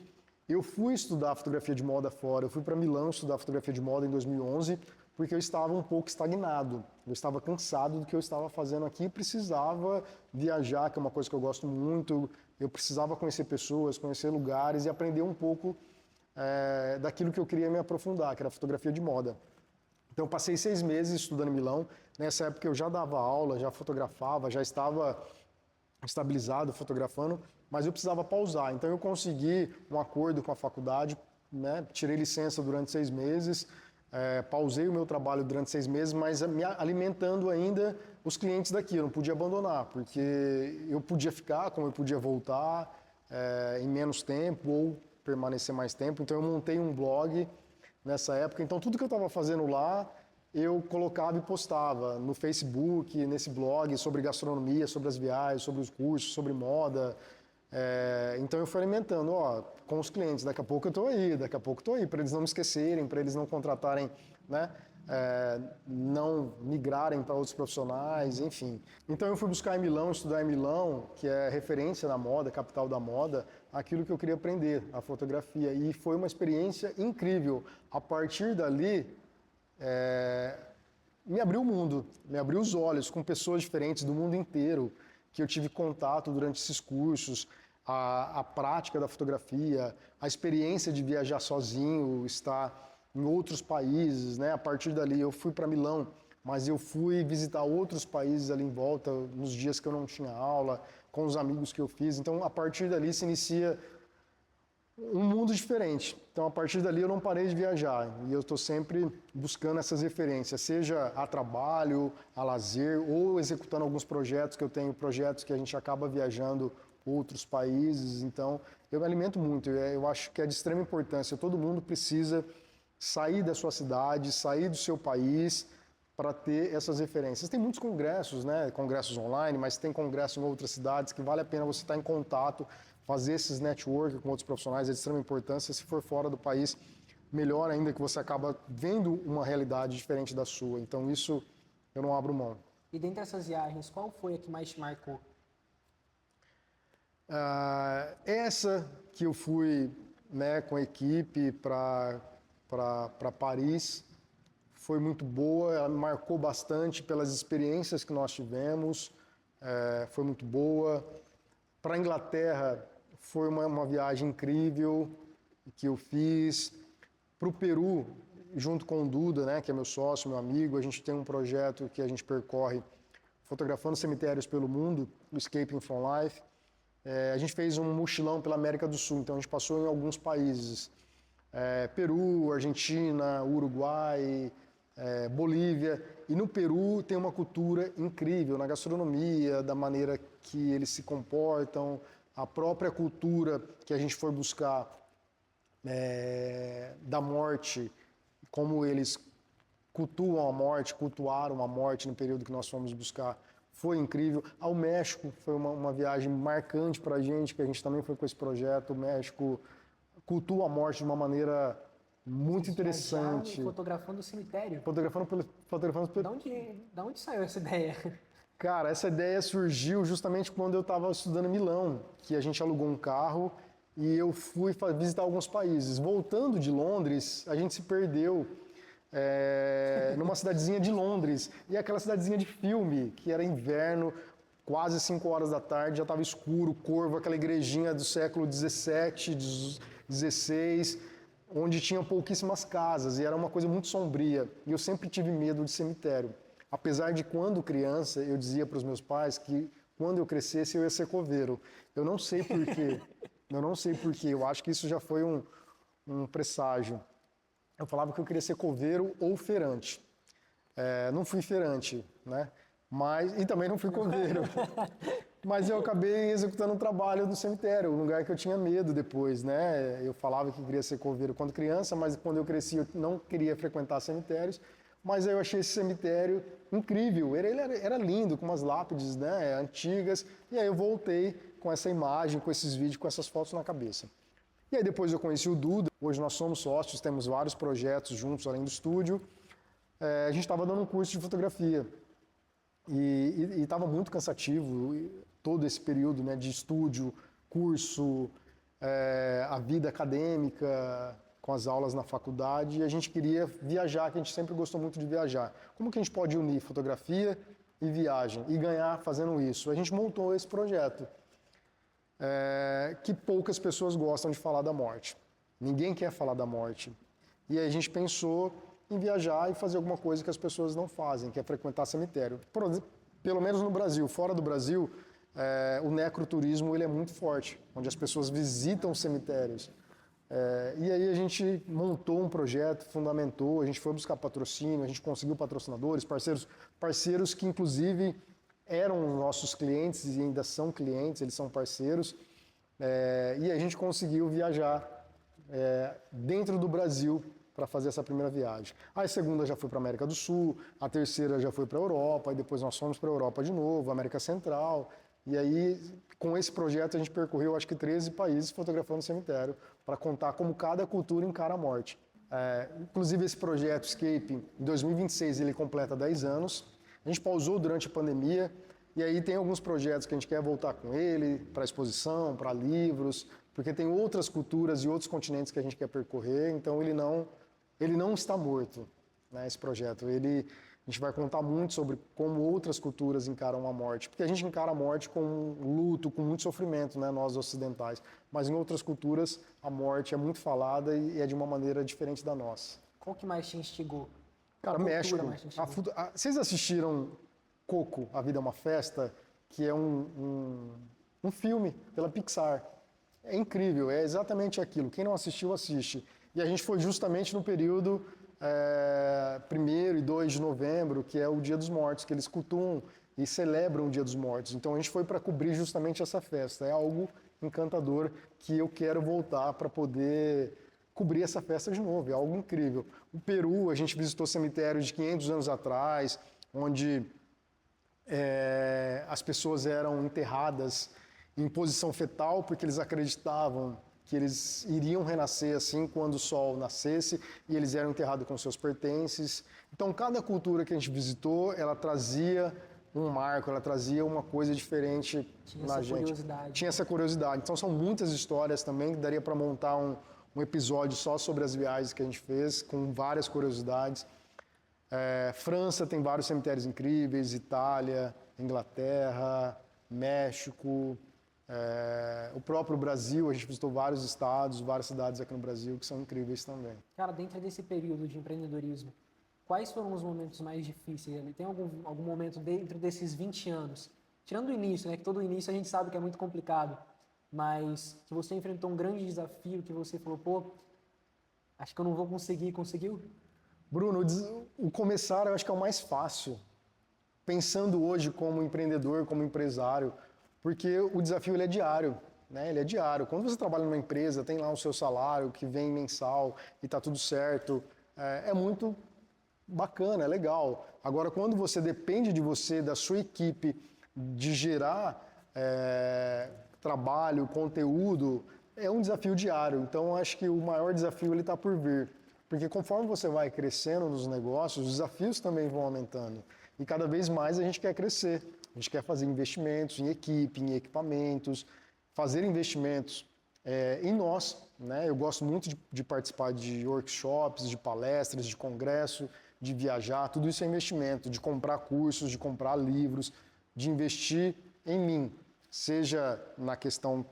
eu fui estudar fotografia de moda fora. Eu fui para Milão estudar fotografia de moda em 2011, porque eu estava um pouco estagnado. Eu estava cansado do que eu estava fazendo aqui e precisava viajar, que é uma coisa que eu gosto muito. Eu precisava conhecer pessoas, conhecer lugares e aprender um pouco daquilo que eu queria me aprofundar, que era a fotografia de moda. Então, eu passei 6 meses estudando em Milão. Nessa época, eu já dava aula, já fotografava, já estava estabilizado fotografando, mas eu precisava pausar. Então, eu consegui um acordo com a faculdade, né? Tirei licença durante 6 meses, pausei o meu trabalho durante 6 meses, mas me alimentando ainda os clientes daqui. Eu não podia abandonar, porque eu podia ficar, como eu podia voltar em menos tempo ou permanecer mais tempo. Então, eu montei um blog nessa época. Então, tudo que eu estava fazendo lá, eu colocava e postava no Facebook, nesse blog, sobre gastronomia, sobre as viagens, sobre os cursos, sobre moda. Então, eu fui alimentando, com os clientes. Daqui a pouco eu estou aí, para eles não me esquecerem, para eles não contratarem, né? Não migrarem para outros profissionais, enfim. Então, eu fui buscar em Milão, estudar em Milão, que é referência na moda, capital da moda, aquilo que eu queria aprender, a fotografia. E foi uma experiência incrível. A partir dali, me abriu o mundo, me abriu os olhos com pessoas diferentes do mundo inteiro, que eu tive contato durante esses cursos, a prática da fotografia, a experiência de viajar sozinho, estar em outros países, né? A partir dali eu fui para Milão, mas eu fui visitar outros países ali em volta, nos dias que eu não tinha aula, com os amigos que eu fiz. Então, a partir dali se inicia um mundo diferente. Então, a partir dali, eu não parei de viajar. E eu estou sempre buscando essas referências, seja a trabalho, a lazer, ou executando alguns projetos, que eu tenho projetos que a gente acaba viajando outros países. Então, eu me alimento muito. Eu acho que é de extrema importância. Todo mundo precisa sair da sua cidade, sair do seu país, para ter essas referências. Tem muitos congressos, né? Congressos online, mas tem congressos em outras cidades que vale a pena você estar em contato, fazer esses network com outros profissionais, é de extrema importância. Se for fora do país, melhor ainda, que você acaba vendo uma realidade diferente da sua. Então isso eu não abro mão. E dentre essas viagens, qual foi a que mais te marcou? Essa que eu fui, né, com a equipe para Paris, foi muito boa, ela me marcou bastante pelas experiências que nós tivemos, foi muito boa. Para a Inglaterra, foi uma viagem incrível que eu fiz. Para o Peru, junto com o Duda, né, que é meu sócio, meu amigo, a gente tem um projeto que a gente percorre fotografando cemitérios pelo mundo, o Escaping from Life. A gente fez um mochilão pela América do Sul, então a gente passou em alguns países. Peru, Argentina, Uruguai, Bolívia. E no Peru tem uma cultura incrível na gastronomia, da maneira que eles se comportam, a própria cultura que a gente foi buscar da morte, como eles cultuam a morte, cultuaram a morte no período que nós fomos buscar, foi incrível. Ao México foi uma viagem marcante para a gente, que a gente também foi com esse projeto. O México cultua a morte de uma maneira muito interessante. Fotografando o cemitério. Fotografando pelo... Da onde saiu essa ideia? Cara, essa ideia surgiu justamente quando eu estava estudando em Milão, que a gente alugou um carro e eu fui visitar alguns países. Voltando de Londres, a gente se perdeu numa cidadezinha de Londres. E aquela cidadezinha de filme, que era inverno, quase 5 horas da tarde, já estava escuro, corvo, aquela igrejinha do século 17, 16, onde tinha pouquíssimas casas e era uma coisa muito sombria. E eu sempre tive medo de cemitério. Apesar de quando criança eu dizia para os meus pais que quando eu crescesse eu ia ser coveiro. Eu não sei porquê. Eu acho que isso já foi um presságio. Eu falava que eu queria ser coveiro ou feirante. Não fui feirante, né? E também não fui coveiro. Mas eu acabei executando um trabalho no cemitério, um lugar que eu tinha medo depois, né? Eu falava que queria ser coveiro quando criança, mas quando eu cresci eu não queria frequentar cemitérios. Mas aí eu achei esse cemitério incrível, ele era lindo, com umas lápides, né, antigas. E aí eu voltei com essa imagem, com esses vídeos, com essas fotos na cabeça. E aí depois eu conheci o Duda, hoje nós somos sócios, temos vários projetos juntos além do estúdio. A gente estava dando um curso de fotografia. E estava muito cansativo todo esse período, né, de estúdio, curso, a vida acadêmica, com as aulas na faculdade, e a gente queria viajar, que a gente sempre gostou muito de viajar. Como que a gente pode unir fotografia e viagem e ganhar fazendo isso? A gente montou esse projeto, que poucas pessoas gostam de falar da morte. Ninguém quer falar da morte. E aí a gente pensou em viajar e fazer alguma coisa que as pessoas não fazem, que é frequentar cemitério. Pelo menos no Brasil. Fora do Brasil, o necroturismo ele é muito forte, onde as pessoas visitam cemitérios. E aí a gente montou um projeto, fundamentou, a gente foi buscar patrocínio, a gente conseguiu patrocinadores, parceiros que inclusive eram nossos clientes e ainda são clientes, eles são parceiros. E a gente conseguiu viajar dentro do Brasil para fazer essa primeira viagem. A segunda já foi para a América do Sul, a terceira já foi para a Europa, e depois nós fomos para a Europa de novo, América Central. E aí, com esse projeto, a gente percorreu, acho que 13 países fotografando o cemitério, para contar como cada cultura encara a morte. Inclusive, esse projeto Escape, em 2026, ele completa 10 anos. A gente pausou durante a pandemia, e aí tem alguns projetos que a gente quer voltar com ele, para exposição, para livros, porque tem outras culturas e outros continentes que a gente quer percorrer, então ele não está morto, né, esse projeto. A gente vai contar muito sobre como outras culturas encaram a morte, porque a gente encara a morte com luto, com muito sofrimento, né, nós ocidentais, mas em outras culturas a morte é muito falada e é de uma maneira diferente da nossa. Qual que mais te instigou? Cara, México. Vocês assistiram Coco, A Vida é uma Festa, que é um filme pela Pixar. É incrível, é exatamente aquilo. Quem não assistiu, assiste. E a gente foi justamente no período 1º e 2 de novembro, que é o Dia dos Mortos, que eles cultuam e celebram o Dia dos Mortos. Então a gente foi para cobrir justamente essa festa. É algo encantador que eu quero voltar para poder cobrir essa festa de novo. É algo incrível. O Peru, a gente visitou cemitérios de 500 anos atrás, onde as pessoas eram enterradas em posição fetal porque eles acreditavam que eles iriam renascer assim quando o sol nascesse e eles eram enterrados com seus pertences. Então, cada cultura que a gente visitou, ela trazia um marco, ela trazia uma coisa diferente na gente. Curiosidade. Tinha essa curiosidade. Então, são muitas histórias também que daria para montar um episódio só sobre as viagens que a gente fez, com várias curiosidades. França tem vários cemitérios incríveis, Itália, Inglaterra, México, o próprio Brasil, a gente visitou vários estados, várias cidades aqui no Brasil que são incríveis também. Cara, dentro desse período de empreendedorismo, quais foram os momentos mais difíceis? Tem algum momento dentro desses 20 anos, tirando o início, né, que todo início a gente sabe que é muito complicado, mas que você enfrentou um grande desafio, que você falou, pô, acho que eu não vou conseguir, conseguiu? Bruno, o começar eu acho que é o mais fácil, pensando hoje como empreendedor, como empresário, porque o desafio ele é diário, né? Ele é diário. Quando você trabalha numa empresa, tem lá o seu salário que vem mensal e está tudo certo, é muito bacana, é legal. Agora, quando você depende de você, da sua equipe, de gerar trabalho, conteúdo, é um desafio diário. Então, acho que o maior desafio ele está por vir. Porque conforme você vai crescendo nos negócios, os desafios também vão aumentando. E cada vez mais a gente quer crescer. A gente quer fazer investimentos em equipe, em equipamentos, fazer investimentos em nós, né? Eu gosto muito de participar de workshops, de palestras, de congresso, de viajar. Tudo isso é investimento, de comprar cursos, de comprar livros, de investir em mim, seja na questão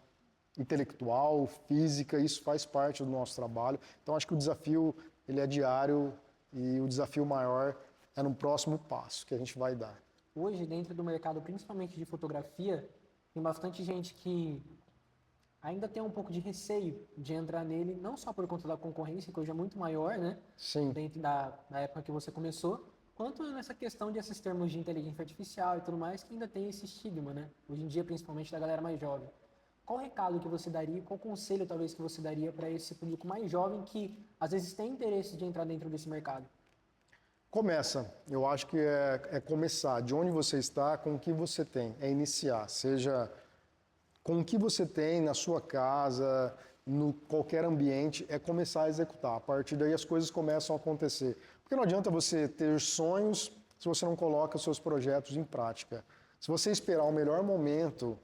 intelectual, física, isso faz parte do nosso trabalho. Então, acho que o desafio ele é diário e o desafio maior é no próximo passo que a gente vai dar. Hoje, dentro do mercado, principalmente de fotografia, tem bastante gente que ainda tem um pouco de receio de entrar nele, não só por conta da concorrência, que hoje é muito maior, né? Sim. Dentro da época que você começou, quanto nessa questão desses termos de inteligência artificial e tudo mais, que ainda tem esse estigma, né? Hoje em dia, principalmente da galera mais jovem. Qual o recado que você daria, qual conselho talvez que você daria para esse público mais jovem que às vezes tem interesse de entrar dentro desse mercado? Começa, eu acho que é começar, de onde você está, com o que você tem, é iniciar, seja com o que você tem na sua casa, no qualquer ambiente, é começar a executar, a partir daí as coisas começam a acontecer, porque não adianta você ter sonhos se você não coloca os seus projetos em prática. Se você esperar o melhor momento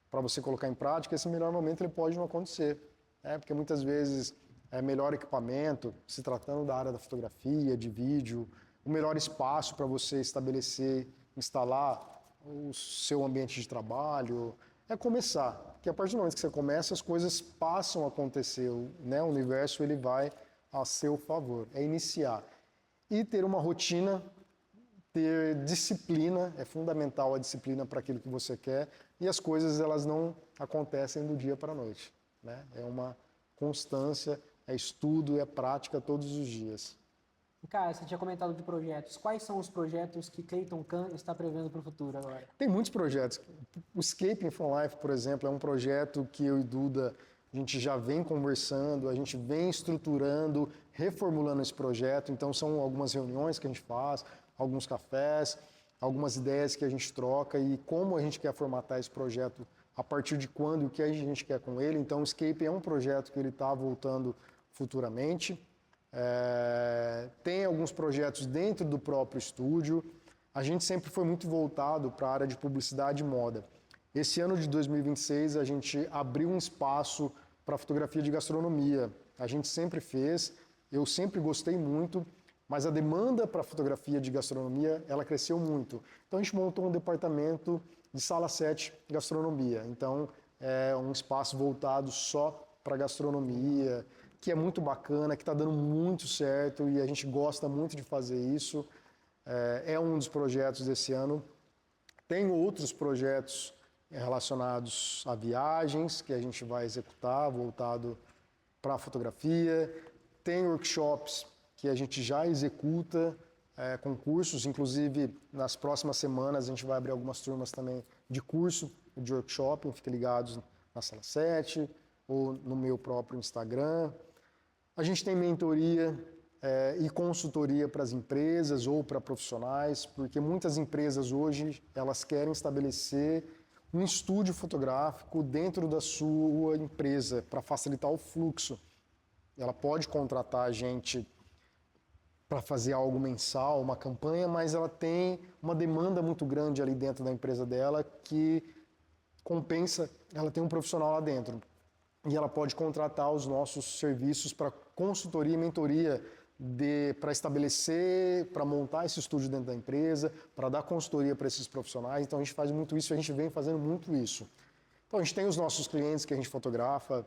para você colocar em prática, esse melhor momento ele pode não acontecer, né? Porque muitas vezes é melhor equipamento, se tratando da área da fotografia, de vídeo, o melhor espaço para você estabelecer, instalar o seu ambiente de trabalho, é começar. Porque a partir do momento que você começa, as coisas passam a acontecer, né? O universo ele vai a seu favor, é iniciar. E ter uma rotina, ter disciplina, é fundamental a disciplina para aquilo que você quer, e as coisas elas não acontecem do dia para a noite, né? É uma constância, é estudo, é prática todos os dias. Cara, você tinha comentado de projetos. Quais são os projetos que Clayton Khan está prevendo para o futuro agora? Tem muitos projetos. O Escaping from Life, por exemplo, é um projeto que eu e Duda, a gente já vem conversando, a gente vem estruturando, reformulando esse projeto. Então, são algumas reuniões que a gente faz, alguns cafés, algumas ideias que a gente troca e como a gente quer formatar esse projeto, a partir de quando e o que a gente quer com ele. Então, o Escape é um projeto que ele está voltando futuramente. Tem alguns projetos dentro do próprio estúdio. A gente sempre foi muito voltado para a área de publicidade e moda. Esse ano de 2026 a gente abriu um espaço para fotografia de gastronomia. A gente sempre fez, eu sempre gostei muito, mas a demanda para fotografia de gastronomia ela cresceu muito. Então a gente montou um departamento de sala 7 gastronomia. Então é um espaço voltado só para gastronomia, que é muito bacana, que está dando muito certo e a gente gosta muito de fazer isso. É um dos projetos desse ano. Tem outros projetos relacionados a viagens que a gente vai executar, voltado para a fotografia. Tem workshops que a gente já executa, com cursos, inclusive nas próximas semanas a gente vai abrir algumas turmas também de curso, de workshop, fiquem ligados na Sala 7 ou no meu próprio Instagram. A gente tem mentoria e consultoria para as empresas ou para profissionais, porque muitas empresas hoje elas querem estabelecer um estúdio fotográfico dentro da sua empresa para facilitar o fluxo. Ela pode contratar a gente para fazer algo mensal, uma campanha, mas ela tem uma demanda muito grande ali dentro da empresa dela que compensa, ela tem um profissional lá dentro. E ela pode contratar os nossos serviços para consultoria e mentoria para estabelecer, para montar esse estúdio dentro da empresa, para dar consultoria para esses profissionais. Então a gente faz muito isso, a gente vem fazendo muito isso. Então a gente tem os nossos clientes que a gente fotografa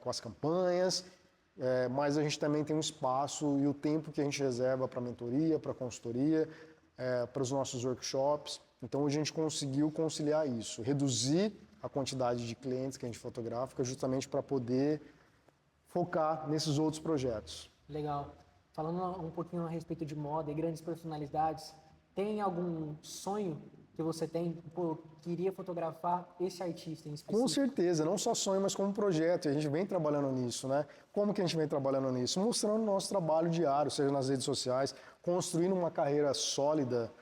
com as campanhas, mas a gente também tem um espaço e o tempo que a gente reserva para mentoria, para consultoria, para os nossos workshops. Então a gente conseguiu conciliar isso, reduzir a quantidade de clientes que a gente fotografa justamente para poder focar nesses outros projetos. Legal. Falando um pouquinho a respeito de moda e grandes personalidades, tem algum sonho que você tem, pô, queria fotografar esse artista em específico? Com certeza, não só sonho, mas como projeto, e a gente vem trabalhando nisso, né? Como que a gente vem trabalhando nisso? Mostrando o nosso trabalho diário, seja nas redes sociais, construindo uma carreira sólida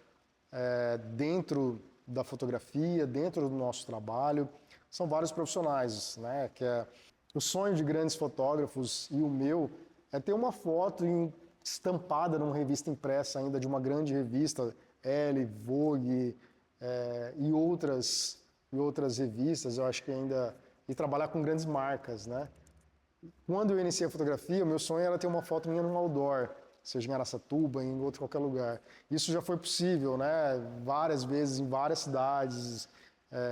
dentro da fotografia, dentro do nosso trabalho. São vários profissionais, né? O sonho de grandes fotógrafos e o meu é ter uma foto estampada numa revista impressa ainda, de uma grande revista, Elle, Vogue e outras revistas, eu acho que ainda... E trabalhar com grandes marcas, né? Quando eu iniciei a fotografia, o meu sonho era ter uma foto minha num outdoor, seja em Araçatuba, em outro qualquer lugar. Isso já foi possível, né? Várias vezes, em várias cidades,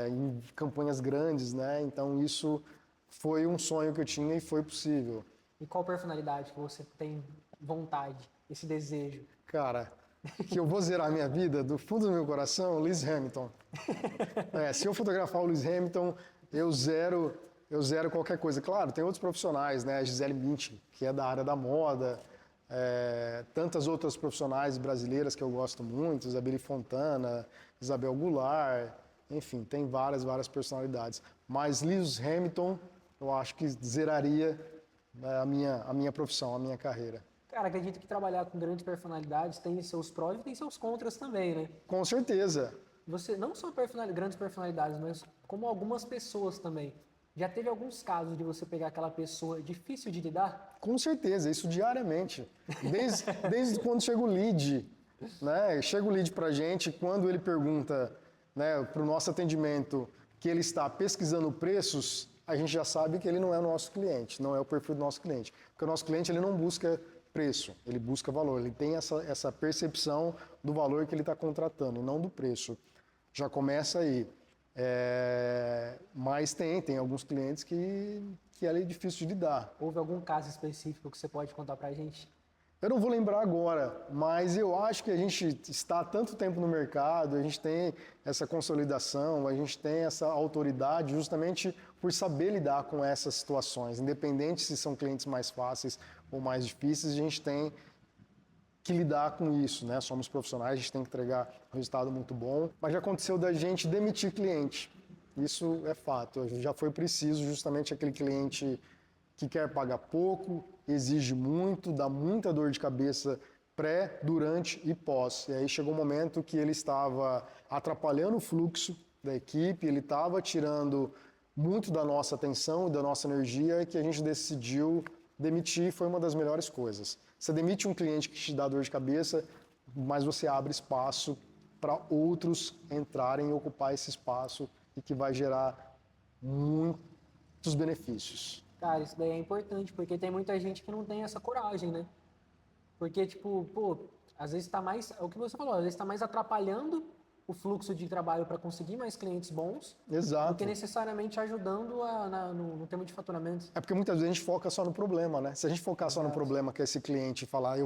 em campanhas grandes, né? Então isso foi um sonho que eu tinha e foi possível. E qual personalidade que você tem vontade, esse desejo? Cara, que eu vou zerar a minha vida, do fundo do meu coração, Lewis Hamilton. Se eu fotografar o Lewis Hamilton, eu zero qualquer coisa. Claro, tem outros profissionais, né? A Gisele Bündchen, que é da área da moda, tantas outras profissionais brasileiras que eu gosto muito, Isabelle Fontana, Isabel Goulart, enfim, tem várias personalidades. Mas Lewis Hamilton, eu acho que zeraria a minha profissão, a minha carreira. Cara, acredito que trabalhar com grandes personalidades tem seus prós e tem seus contras também, né? Com certeza. Você, não só grandes personalidades, mas como algumas pessoas também. Já teve alguns casos de você pegar aquela pessoa difícil de lidar? Com certeza, isso diariamente. Desde quando chega o lead, né? Chega o lead pra gente, quando ele pergunta, né, para o nosso atendimento que ele está pesquisando preços, a gente já sabe que ele não é o nosso cliente, não é o perfil do nosso cliente. Porque o nosso cliente ele não busca preço, ele busca valor, ele tem essa percepção do valor que ele está contratando, não do preço. Já começa aí. Mas tem alguns clientes que é difícil de lidar. Houve algum caso específico que você pode contar pra gente? Eu não vou lembrar agora, mas eu acho que a gente está há tanto tempo no mercado, a gente tem essa consolidação, a gente tem essa autoridade justamente por saber lidar com essas situações. Independente se são clientes mais fáceis ou mais difíceis, a gente tem que lidar com isso, né? Somos profissionais, a gente tem que entregar um resultado muito bom. Mas já aconteceu da gente demitir cliente, isso é fato. Já foi preciso justamente aquele cliente que quer pagar pouco, exige muito, dá muita dor de cabeça pré, durante e pós. E aí chegou um momento que ele estava atrapalhando o fluxo da equipe, ele estava tirando muito da nossa atenção e da nossa energia e que a gente decidiu demitir. Foi uma das melhores coisas. Você demite um cliente que te dá dor de cabeça, mas você abre espaço para outros entrarem e ocupar esse espaço e que vai gerar muitos benefícios. Cara, isso daí é importante, porque tem muita gente que não tem essa coragem, né? Porque, tipo, pô, às vezes tá mais, é o que você falou, às vezes tá mais atrapalhando o fluxo de trabalho para conseguir mais clientes bons, Exato. do que necessariamente ajudando no tema de faturamento. É porque muitas vezes a gente foca só no problema, né? Se a gente focar só no problema que é esse cliente e falar,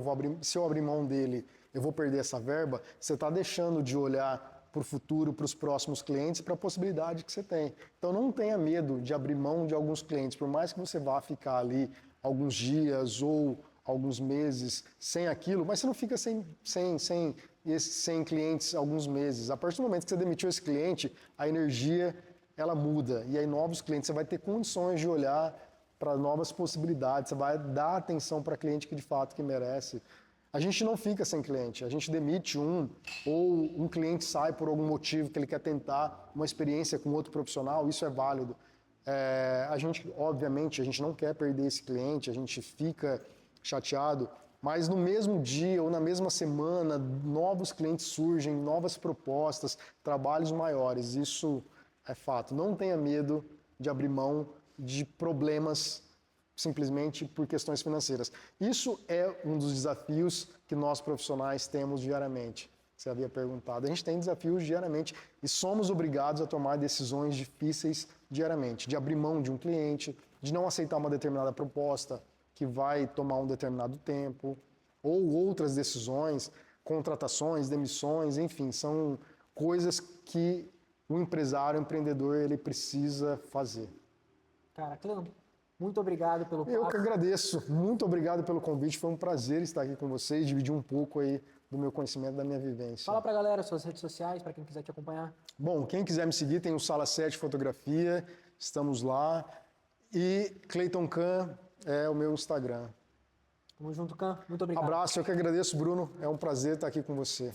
se eu abrir mão dele, eu vou perder essa verba, você está deixando de olhar para o futuro, para os próximos clientes, para a possibilidade que você tem. Então não tenha medo de abrir mão de alguns clientes, por mais que você vá ficar ali alguns dias ou alguns meses sem aquilo, mas você não fica sem clientes alguns meses. A partir do momento que você demitiu esse cliente, a energia ela muda e aí novos clientes, você vai ter condições de olhar para novas possibilidades, você vai dar atenção para cliente que de fato que merece. A gente não fica sem cliente, a gente demite ou um cliente sai por algum motivo que ele quer tentar uma experiência com outro profissional, isso é válido. A gente, obviamente, a gente não quer perder esse cliente, a gente fica chateado, mas no mesmo dia ou na mesma semana, novos clientes surgem, novas propostas, trabalhos maiores, isso é fato. Não tenha medo de abrir mão de problemas simplesmente por questões financeiras. Isso é um dos desafios que nós profissionais temos diariamente. Você havia perguntado. A gente tem desafios diariamente e somos obrigados a tomar decisões difíceis diariamente, de abrir mão de um cliente, de não aceitar uma determinada proposta que vai tomar um determinado tempo, ou outras decisões, contratações, demissões, enfim, são coisas que o empresário, o empreendedor, ele precisa fazer. Cara, Cleito, muito obrigado pelo papo. Eu que agradeço. Muito obrigado pelo convite. Foi um prazer estar aqui com vocês, dividir um pouco aí do meu conhecimento, da minha vivência. Fala pra galera suas redes sociais, para quem quiser te acompanhar. Bom, quem quiser me seguir tem o Sala 7 Fotografia, estamos lá. E Cleiton Kahn é o meu Instagram. Tamo junto, Kahn. Muito obrigado. Abraço, eu que agradeço, Bruno. É um prazer estar aqui com você.